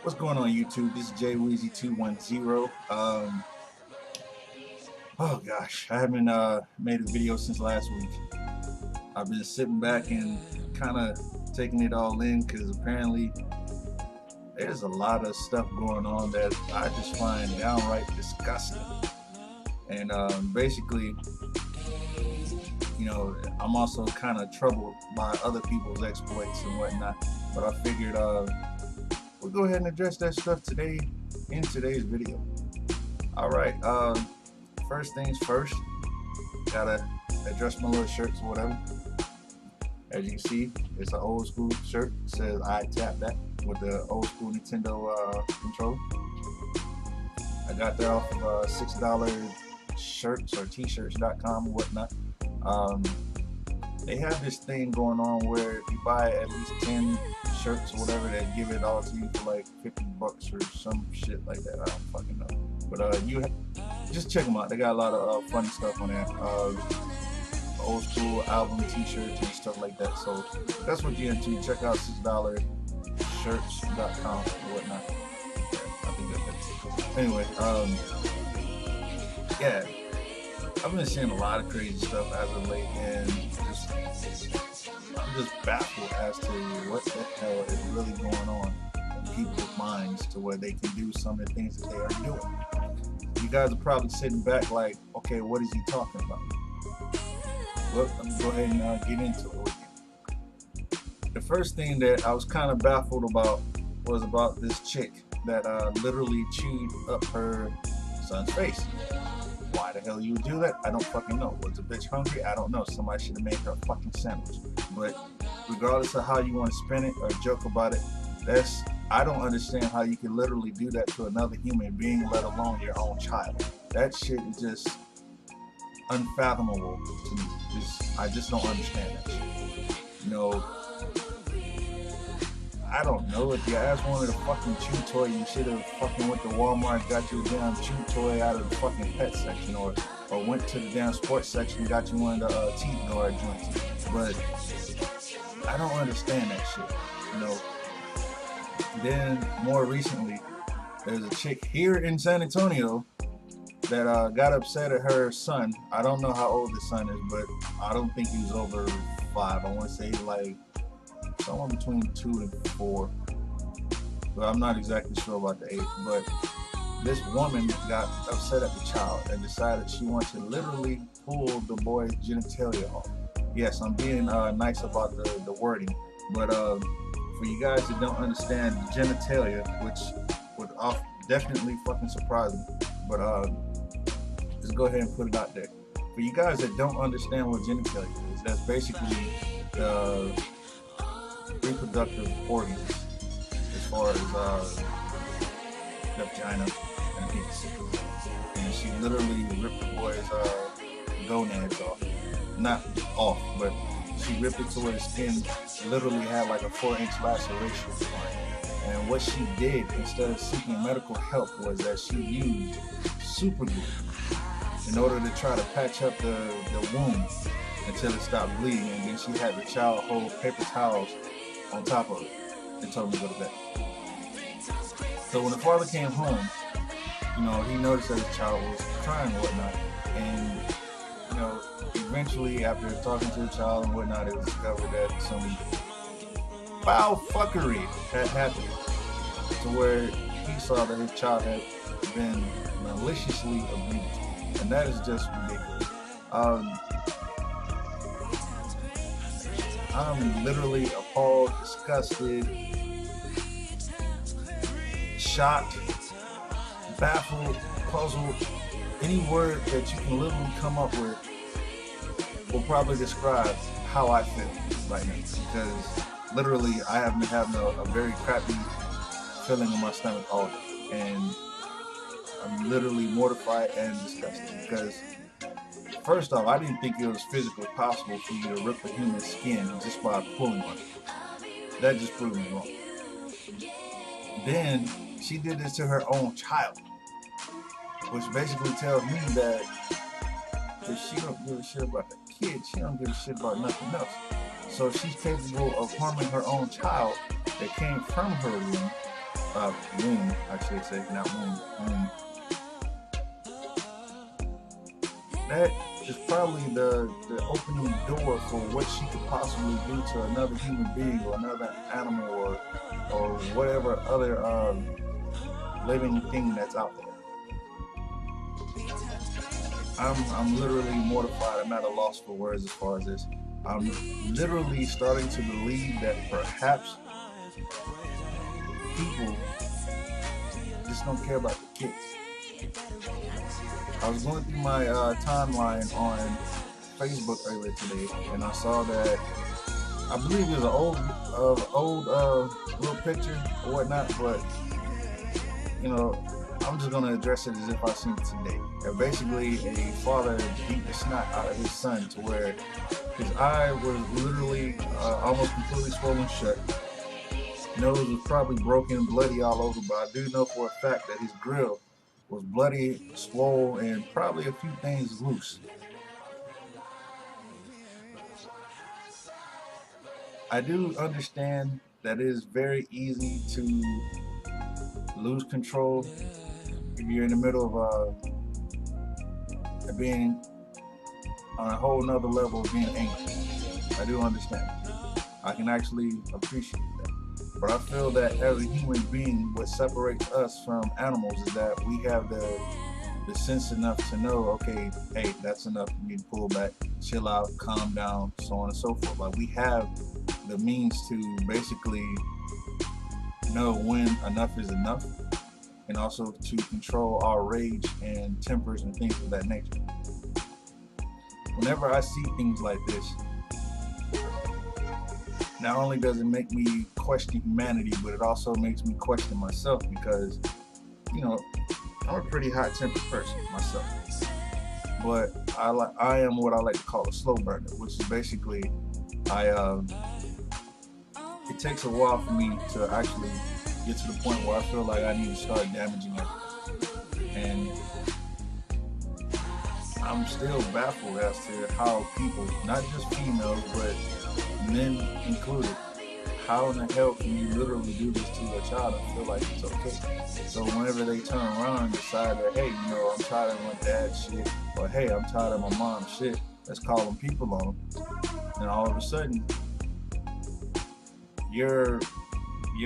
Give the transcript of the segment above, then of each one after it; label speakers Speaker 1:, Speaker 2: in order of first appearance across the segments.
Speaker 1: What's going on, YouTube? This is JWeezy210. Oh gosh, I haven't made a video since last week. I've been sitting back and kind of taking it all in because apparently there's a lot of stuff going on that I just find downright disgusting. And basically, I'm also kind of troubled by other people's exploits and whatnot. But I figured we'll go ahead and address that stuff today in today's video. All right. First things first, gotta address my little shirts or whatever. As you can see, it's an old school shirt. It says I tap that with the old school Nintendo controller. I got that off of $6 shirts or t-shirts.com or whatnot. They have this thing going on where if you buy at least 10 shirts or whatever, they give it all to you for like $50 or some shit like that. I don't fucking know. But you just check them out. They got a lot of funny stuff on there. Old school album t-shirts and stuff like that. So that's what you're into. Check out $6 shirts.com or whatnot. I think that's it. Anyway, yeah. I've been seeing a lot of crazy stuff as of late, and I'm just baffled as to what the hell is really going on in people's minds to where they can do some of the things that they are doing. You guys are probably sitting back like, okay, what is he talking about? Well, let me go ahead and get into it with you. The first thing that I was kind of baffled about was about this chick that literally chewed up her son's face. Why the hell you would do that? I don't fucking know. Was the bitch hungry? I don't know. Somebody should have made her a fucking sandwich. But regardless of how you want to spin it or joke about it, I don't understand how you can literally do that to another human being, let alone your own child. That shit is just unfathomable to me. I just don't understand that shit. I don't know. If your ass wanted a fucking chew toy, you should have fucking went to Walmart and got you a damn chew toy out of the fucking pet section, or went to the damn sports section and got you one of the teeth guard joints. But I don't understand that shit. Then more recently, there's a chick here in San Antonio that got upset at her son. I don't know how old the son is, but I don't think he was over 5. I want to say like somewhere between 2 and 4, but I'm not exactly sure about the age. But this woman got upset at the child and decided she wanted to literally pull the boy's genitalia off. Yes, I'm being nice about the wording, but for you guys that don't understand genitalia, which would definitely fucking surprise me, but just go ahead and put it out there. For you guys that don't understand what genitalia is, that's basically the reproductive organs as far as the vagina and penis. And she literally ripped the boy's gonads off. Not off, but she ripped it to where the skin literally had like a 4-inch laceration on it. And what she did, instead of seeking medical help, was that she used super glue in order to try to patch up the wound until it stopped bleeding. And then she had the child hold paper towels on top of it and told him to go to bed. So when the father came home, he noticed that his child was crying and whatnot. And, eventually after talking to the child and whatnot, it was discovered that some foul fuckery had happened to where he saw that his child had been maliciously abused. And that is just ridiculous. I'm literally appalled, disgusted, shocked, baffled, puzzled. Any word that you can literally come up with will probably describe how I feel right now. Because literally I have been having a very crappy feeling in my stomach all day. And I'm literally mortified and disgusted because first off, I didn't think it was physically possible for you to rip a human skin just by pulling on it. That just proved me wrong. Then she did this to her own child, which basically tells me that if she don't give a shit about the kid, she don't give a shit about nothing else. So she's capable of harming her own child that came from her womb, I should say, not womb. That is probably the opening door for what she could possibly do to another human being or another animal or whatever other living thing that's out there. I'm literally mortified. I'm at a loss for words as far as this. I'm literally starting to believe that perhaps people just don't care about the kids. I was going through my timeline on Facebook earlier today, and I saw that I believe it was an old little picture or whatnot, but you know, I'm just gonna address it as if I've seen it today. And basically, a father beat the snot out of his son to where his eye was literally almost completely swollen shut. Nose was probably broken, bloody all over, but I do know for a fact that his grill was bloody, swollen, and probably a few things loose. I do understand that it is very easy to lose control if you're in the middle of being on a whole nother level of being angry. I do understand. I can actually appreciate that. But I feel that as a human being, what separates us from animals is that we have the sense enough to know, okay, hey, that's enough. You need to pull back, chill out, calm down, so on and so forth. Like, we have the means to basically know when enough is enough, and also to control our rage and tempers and things of that nature. Whenever I see things like this, not only does it make me question humanity, but it also makes me question myself because, you know, I'm a pretty hot-tempered person myself. But I am what I like to call a slow burner, which is basically it takes a while for me to actually get to the point where I feel like I need to start damaging it. And I'm still baffled as to how people, not just females, but men included, how in the hell can you literally do this to your child and feel like it's okay? So whenever they turn around and decide that, hey, you know, I'm tired of my dad's shit, or hey, I'm tired of my mom's shit, let's call them people on them. And all of a sudden, you're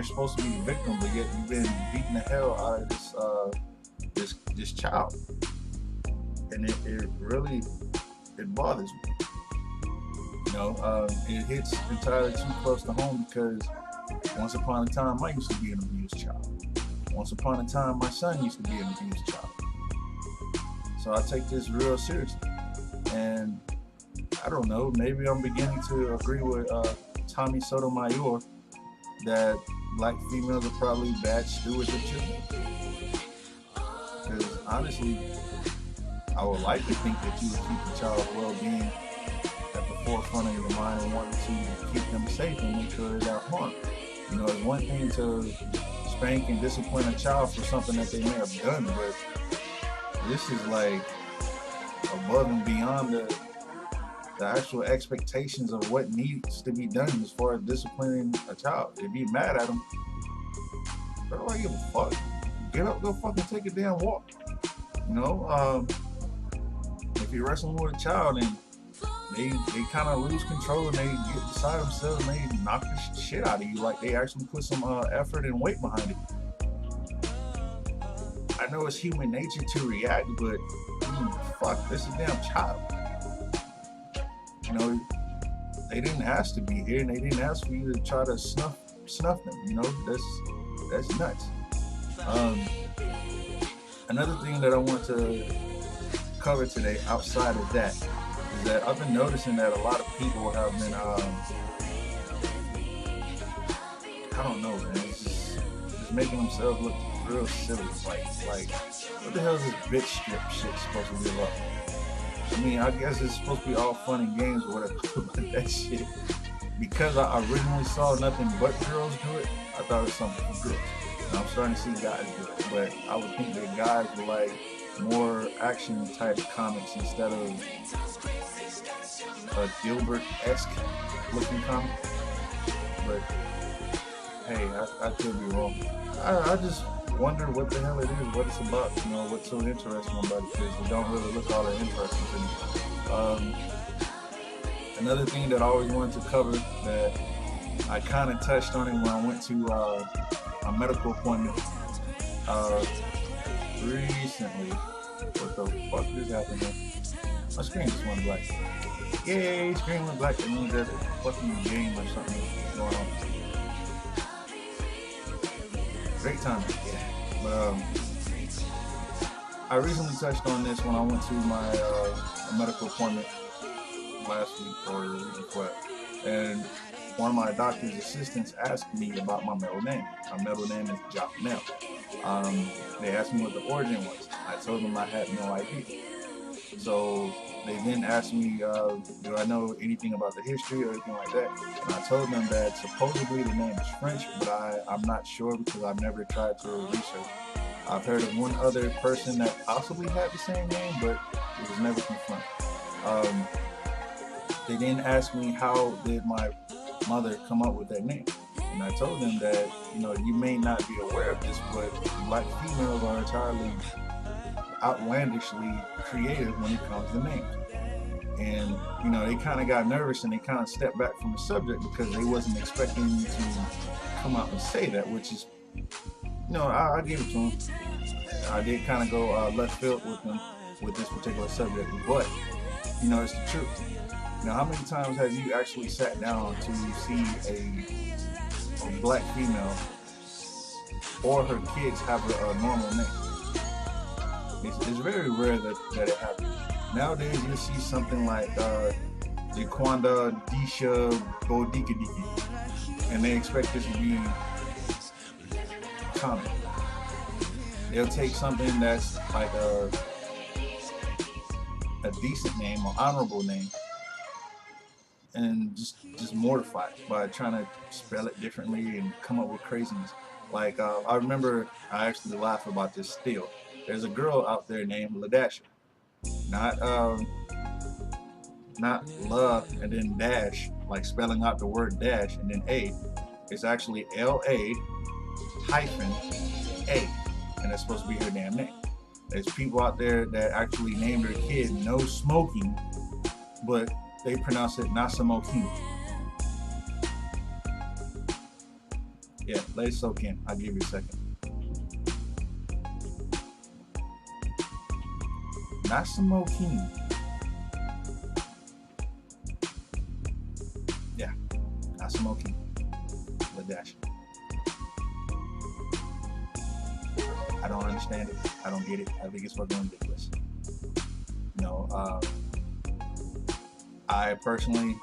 Speaker 1: supposed to be the victim, but yet you've been beating the hell out of this child. And it really bothers me. You know, it hits entirely too close to home because once upon a time I used to be an abused child. Once upon a time my son used to be an abused child. So I take this real seriously. And I don't know, maybe I'm beginning to agree with Tommy Sotomayor that black females are probably bad stewards of children. Because honestly, I would like to think that you would keep the child's well-being at the forefront of your mind and want to keep them safe and make sure they're not harmed. You know, it's one thing to spank and discipline a child for something that they may have done, but this is like above and beyond the actual expectations of what needs to be done as far as disciplining a child. If you're mad at them, bro, I don't give a fuck. Get up, go fucking take a damn walk. You know, if you're wrestling with a child and they kind of lose control and they get beside themselves and they knock the shit out of you, like they actually put some effort and weight behind it. I know it's human nature to react, but fuck, this is a damn child. You know, they didn't ask to be here, and they didn't ask for you to try to snuff them. You know, that's nuts. Another thing that I want to cover today, outside of that, is that I've been noticing that a lot of people have been, I don't know, man, just making themselves look real silly. Like, what the hell is this bitch strip shit supposed to be about? I mean, I guess it's supposed to be all fun and games or whatever, but that shit, because I originally saw nothing but girls do it, I thought it was something for girls. And I'm starting to see guys do it, but I would think that guys were like more action type comics instead of a Dilbert-esque looking comic. But hey, I could be wrong. I just wonder what the hell it is, what it's about, you know, what's so interesting about it, because it don't really look all that interesting to me. Another thing that I always wanted to cover that I kind of touched on it when I went to a medical appointment recently. What the fuck is happening? My screen just went black. Yay, screen went black. That means there's a fucking game or something going on. Great timing, yeah. But I recently touched on this when I went to my medical appointment last week or the week before, and one of my doctor's assistants asked me about my middle name. My middle name is Jocknell. They asked me what the origin was. I told them I had no idea. So they then asked me, do I know anything about the history or anything like that? And I told them that supposedly the name is French, but I'm not sure because I've never tried to research. I've heard of one other person that possibly had the same name, but it was never confirmed. They then asked me how did my mother come up with that name, and I told them that, you know, you may not be aware of this, but black females are entirely outlandishly creative when it comes to names. And you know, they kind of got nervous and they kind of stepped back from the subject because they wasn't expecting me to come out and say that, which is, you know, I give it to them. I did kind of go left field with them with this particular subject, but you know, it's the truth. Now, how many times have you actually sat down to see a black female or her kids have a normal name? It's very rare that it happens. Nowadays, you see something like Jaquanda Disha Bodikadiki, and they expect this to be common. They'll take something that's like a decent name or honorable name and just mortify it by trying to spell it differently and come up with craziness. Like I remember, I actually laugh about this still. There's a girl out there named Ladasha, not La and then dash, like spelling out the word dash and then A. It's actually LA hyphen A, and that's supposed to be her damn name. There's people out there that actually named their kid No Smoking, but they pronounce it Nasamokin. Yeah, let it soak in. I'll give you a second. Nasamokin. Yeah, Nasamokin. Ladash. I don't understand it. I don't get it. I think it's fucking ridiculous. You know, I personally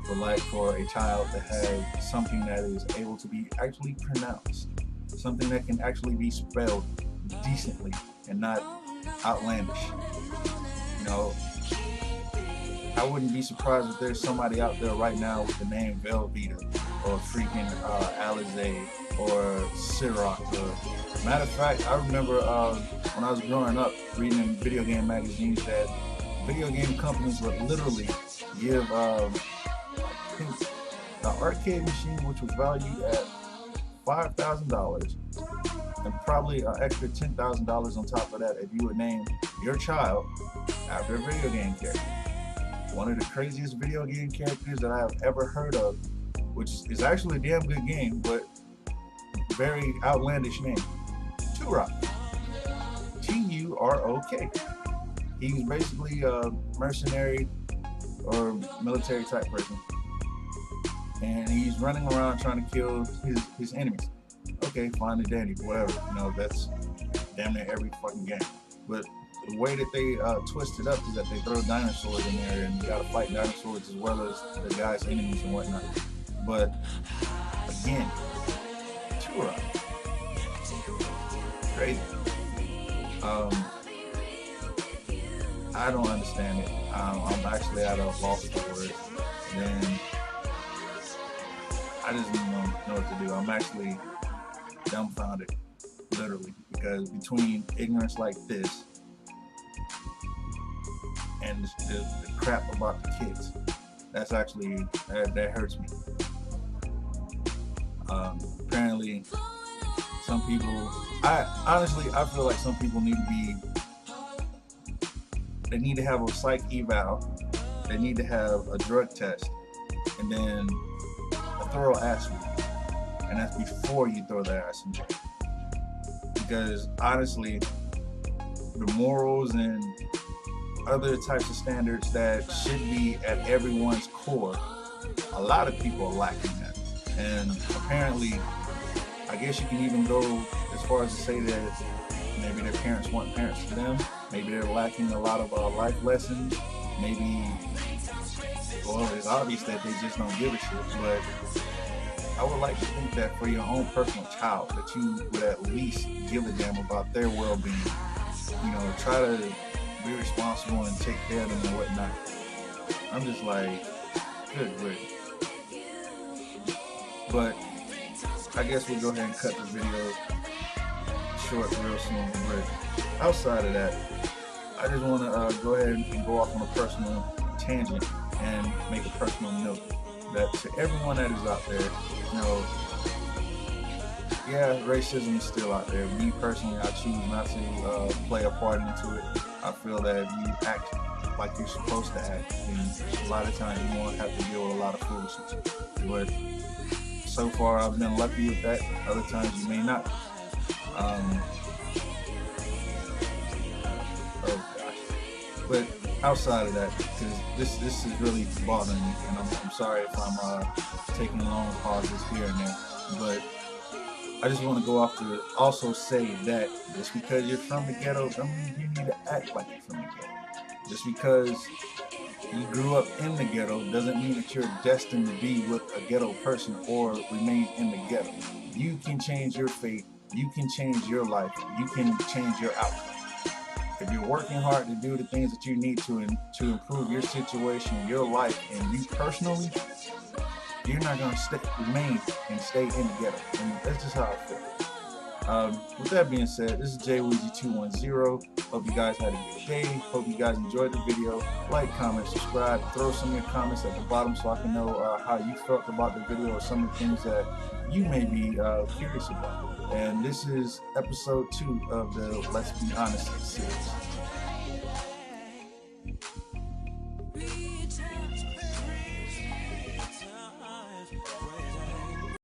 Speaker 1: would like for a child to have something that is able to be actually pronounced, something that can actually be spelled decently and not outlandish. You know, I wouldn't be surprised if there's somebody out there right now with the name Velveeta or freaking Alizé or Ciroc. Matter of fact, I remember when I was growing up reading in video game magazines that video game companies would literally give I think the arcade machine, which was valued at $5,000, and probably an extra $10,000 on top of that if you would name your child after a video game character. One of the craziest video game characters that I have ever heard of, which is actually a damn good game, but very outlandish name. Turok. Turok. He was basically a mercenary or military type person, and he's running around trying to kill his enemies. Okay, fine and dandy, whatever. You know, that's damn near every fucking game. But the way that they twist it up is that they throw dinosaurs in there, and you gotta fight dinosaurs as well as the guy's enemies and whatnot. But again, Turok. Crazy. I don't understand it. I'm actually at a loss for words. And I just don't know what to do. I'm actually dumbfounded, literally, because between ignorance like this and the crap about the kids. That's actually, that hurts me. Apparently, some people, I feel like some people they need to have a psych eval, they need to have a drug test, and then a thorough ass sweep. And that's before you throw their ass in jail. Because honestly, the morals and other types of standards that should be at everyone's core, a lot of people are lacking that. And apparently, I guess you can even go as far as to say that maybe their parents weren't parents to them. Maybe they're lacking a lot of life lessons. Maybe, well, it's obvious that they just don't give a shit. But I would like to think that for your own personal child, that you would at least give a damn about their well-being. You know, try to be responsible and take care of them and whatnot. I'm just like, good grief. But I guess we'll go ahead and cut the video short real soon. But outside of that, I just want to go ahead and go off on a personal tangent and make a personal note that to everyone that is out there, you know, yeah, racism is still out there. Me personally, I choose not to play a part into it. I feel that if you act like you're supposed to act, then a lot of times you won't have to deal with a lot of foolishness. But so far, I've been lucky with that. Other times, you may not. Oh gosh. But outside of that, because this is really bothering me, and I'm sorry if I'm taking long pauses here and there, but I just want to go off to also say that just because you're from the ghetto, don't mean you need to act like you're from the ghetto. Just because you grew up in the ghetto doesn't mean that you're destined to be with a ghetto person or remain in the ghetto. You can change your fate. You can change your life. You can change your outcome. If you're working hard to do the things that you need to improve your situation, your life, and you personally, you're not going to remain and stay in the ghetto. And that's just how I feel. With that being said, this is JWeezy210. Hope you guys had a good day. Hope you guys enjoyed the video. Like, comment, subscribe. Throw some of your comments at the bottom so I can know how you felt about the video or some of the things that you may be curious about. And this is episode 2 of the Let's Be Honest series.